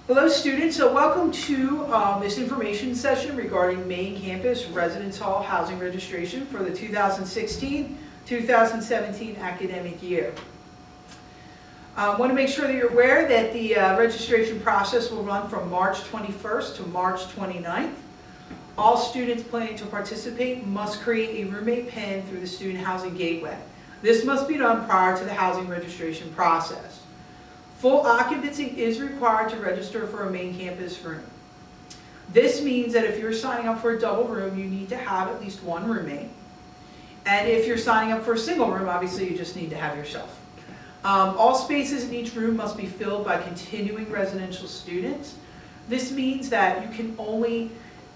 Hello students, so welcome to this information session regarding main campus residence hall housing registration for the 2016-2017 academic year. I want to make sure that you're aware that the registration process will run from March 21st to March 29th. All students planning to participate must create a roommate PIN through the Student Housing Gateway. This must be done prior to the housing registration process. Full occupancy is required to register for a main campus room. This means that if you're signing up for a double room, you need to have at least one roommate. And if you're signing up for a single room, obviously you just need to have yourself. All spaces in each room must be filled by continuing residential students. This means that you can only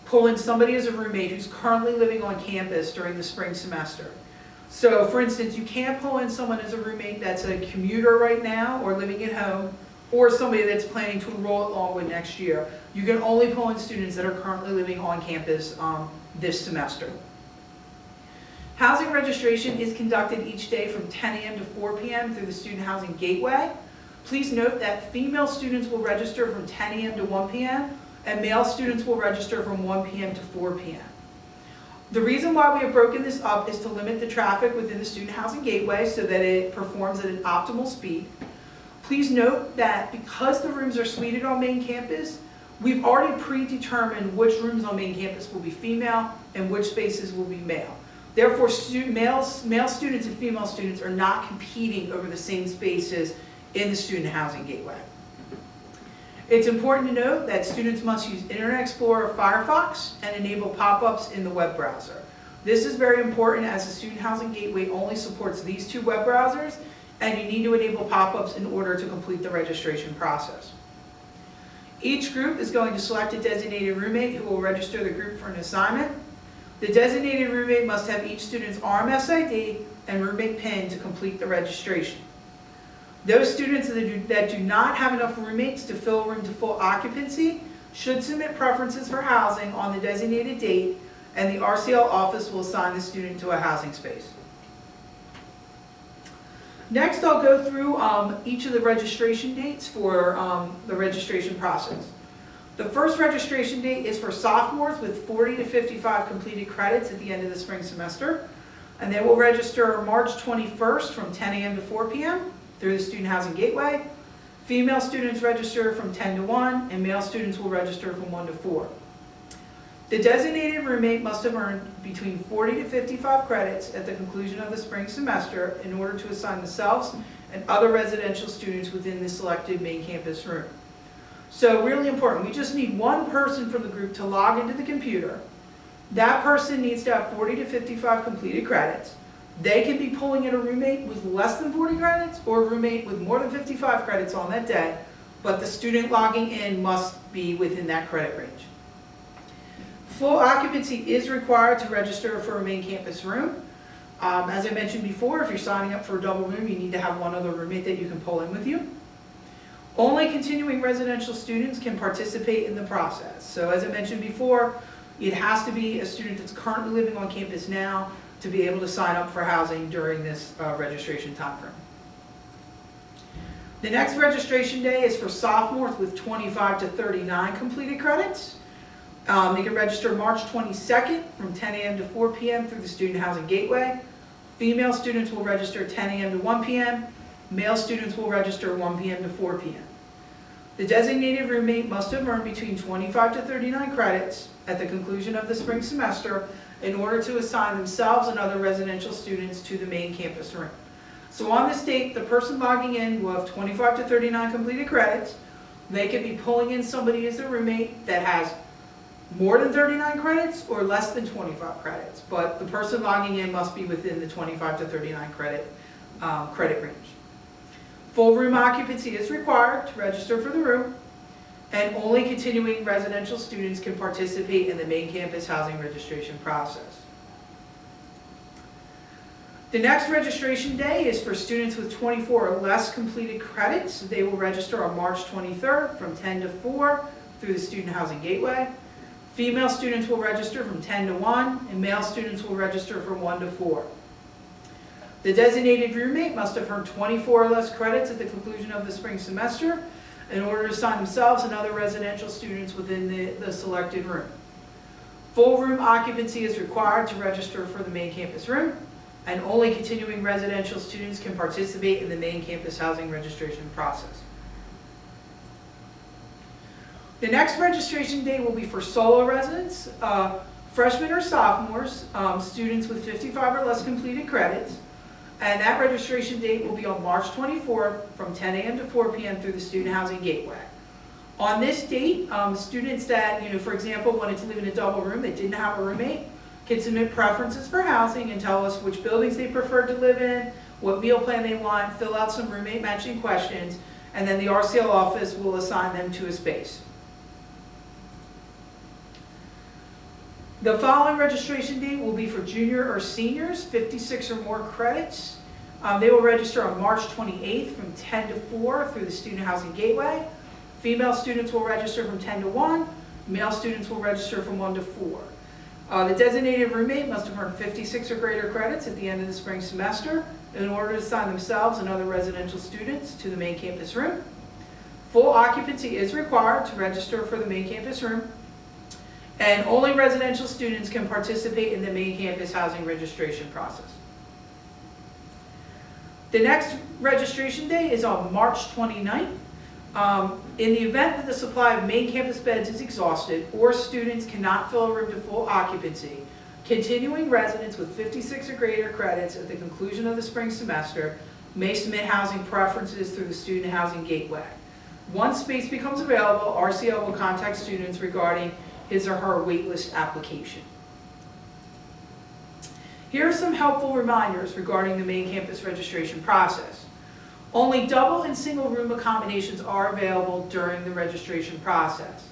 pull in somebody as a roommate who's currently living on campus during the spring semester. So for instance, you can't pull in someone as a roommate that's a commuter right now or living at home, or somebody that's planning to enroll at Longwood next year. You can only pull in students that are currently living on campus this semester. Housing registration is conducted each day from 10 a.m. to 4 p.m. through the Student Housing Gateway. Please note that female students will register from 10 a.m. to 1 p.m. and male students will register from 1 p.m. to 4 p.m. The reason why we have broken this up is to limit the traffic within the Student Housing Gateway so that it performs at an optimal speed. Please note that because the rooms are suited on main campus, we've already predetermined which rooms on main campus will be female and which spaces will be male. Therefore, male students and female students are not competing over the same spaces in the Student Housing Gateway. It's important to note that students must use Internet Explorer or Firefox and enable pop-ups in the web browser. This is very important as the Student Housing Gateway only supports these two web browsers, and you need to enable pop-ups in order to complete the registration process. Each group is going to select a designated roommate who will register the group for an assignment. The designated roommate must have each student's RMS ID and roommate PIN to complete the registration. Those students that do not have enough roommates to fill a room to full occupancy should submit preferences for housing on the designated date, and the RCL office will assign the student to a housing space. Next, I'll go through each of the registration dates for the registration process. The first registration date is for sophomores with 40 to 55 completed credits at the end of the spring semester, and they will register March 21st from 10 a.m. to 4 p.m. through the Student Housing Gateway. Female students register from 10 to 1, and male students will register from 1 to 4. The designated roommate must have earned between 40 to 55 credits at the conclusion of the spring semester in order to assign themselves and other residential students within the selected main campus room. So really important, we just need one person from the group to log into the computer. That person needs to have 40 to 55 completed credits. They can be pulling in a roommate with less than 40 credits or a roommate with more than 55 credits on that day, but the student logging in must be within that credit range. Full occupancy is required to register for a main campus room. As I mentioned before, if you're signing up for a double room, you need to have one other roommate that you can pull in with you. Only continuing residential students can participate in the process. So as I mentioned before, it has to be a student that's currently living on campus now to be able to sign up for housing during this registration timeframe. The next registration day is for sophomores with 25 to 39 completed credits. They can register March 22nd from 10 a.m. to 4 p.m. through the Student Housing Gateway. Female students will register 10 a.m. to 1 p.m. Male students will register 1 p.m. to 4 p.m. The designated roommate must have earned between 25 to 39 credits at the conclusion of the spring semester in order to assign themselves and other residential students to the main campus room. So on this date, the person logging in will have 25 to 39 completed credits. They could be pulling in somebody as a roommate that has more than 39 credits or less than 25 credits, but the person logging in must be within the 25 to 39 credit range. Full room occupancy is required to register for the room, and only continuing residential students can participate in the main campus housing registration process. The next registration day is for students with 24 or less completed credits. They will register on March 23rd from 10 to 4 through the Student Housing Gateway. Female students will register from 10 to 1, and male students will register from 1 to 4. The designated roommate must have earned 24 or less credits at the conclusion of the spring semester, in order to assign themselves and other residential students within the selected room. Full room occupancy is required to register for the main campus room, and only continuing residential students can participate in the main campus housing registration process. The next registration date will be for solo residents, freshmen or sophomores, students with 55 or less completed credits, and that registration date will be on March 24th from 10 a.m. to 4 p.m. through the Student Housing Gateway. On this date, students that, for example, wanted to live in a double room, they didn't have a roommate, can submit preferences for housing and tell us which buildings they prefer to live in, what meal plan they want, fill out some roommate matching questions, and then the RCL office will assign them to a space. The following registration date will be for junior or seniors, 56 or more credits. They will register on March 28th from 10 to 4 through the Student Housing Gateway. Female students will register from 10 to 1. Male students will register from 1 to 4. The designated roommate must have earned 56 or greater credits at the end of the spring semester in order to assign themselves and other residential students to the main campus room. Full occupancy is required to register for the main campus room, and only residential students can participate in the main campus housing registration process. The next registration day is on March 29th. In the event that the supply of main campus beds is exhausted or students cannot fill a room to full occupancy, continuing residents with 56 or greater credits at the conclusion of the spring semester may submit housing preferences through the Student Housing Gateway. Once space becomes available, RCL will contact students regarding his or her waitlist application. Here are some helpful reminders regarding the main campus registration process. Only double and single room accommodations are available during the registration process.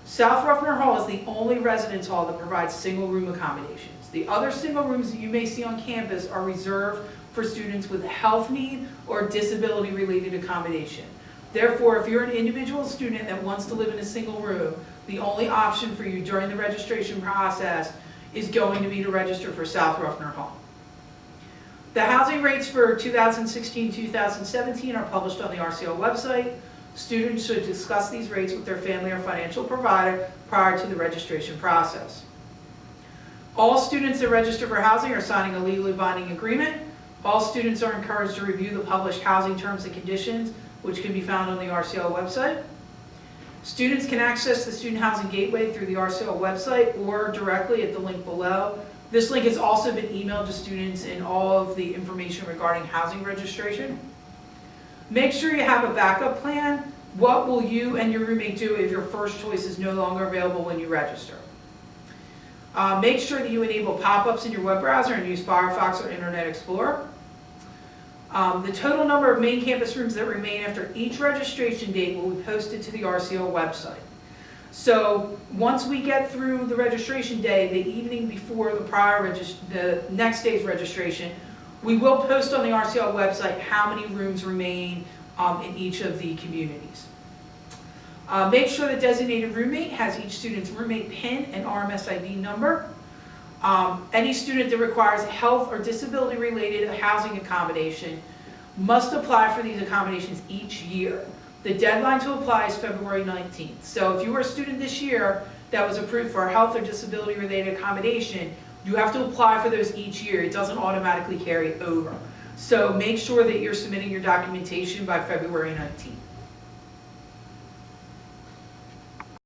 South Ruffner Hall is the only residence hall that provides single room accommodations. The other single rooms that you may see on campus are reserved for students with a health need or disability related accommodation. Therefore, if you're an individual student that wants to live in a single room, the only option for you during the registration process is going to be to register for South Ruffner Hall. The housing rates for 2016-2017 are published on the RCL website. Students should discuss these rates with their family or financial provider prior to the registration process. All students that register for housing are signing a legally binding agreement. All students are encouraged to review the published housing terms and conditions, which can be found on the RCL website. Students can access the Student Housing Gateway through the RCL website or directly at the link below. This link has also been emailed to students in all of the information regarding housing registration. Make sure you have a backup plan. What will you and your roommate do if your first choice is no longer available when you register? Make sure that you enable pop-ups in your web browser and use Firefox or Internet Explorer. The total number of main campus rooms that remain after each registration date will be posted to the RCL website. So once we get through the registration day, the evening before the next day's registration, we will post on the RCL website how many rooms remain in each of the communities. Make sure the designated roommate has each student's roommate PIN and RMS ID number. Any student that requires health or disability related housing accommodation must apply for these accommodations each year. The deadline to apply is February 19th. So if you were a student this year that was approved for a health or disability related accommodation, you have to apply for those each year. It doesn't automatically carry over. So make sure that you're submitting your documentation by February 19th.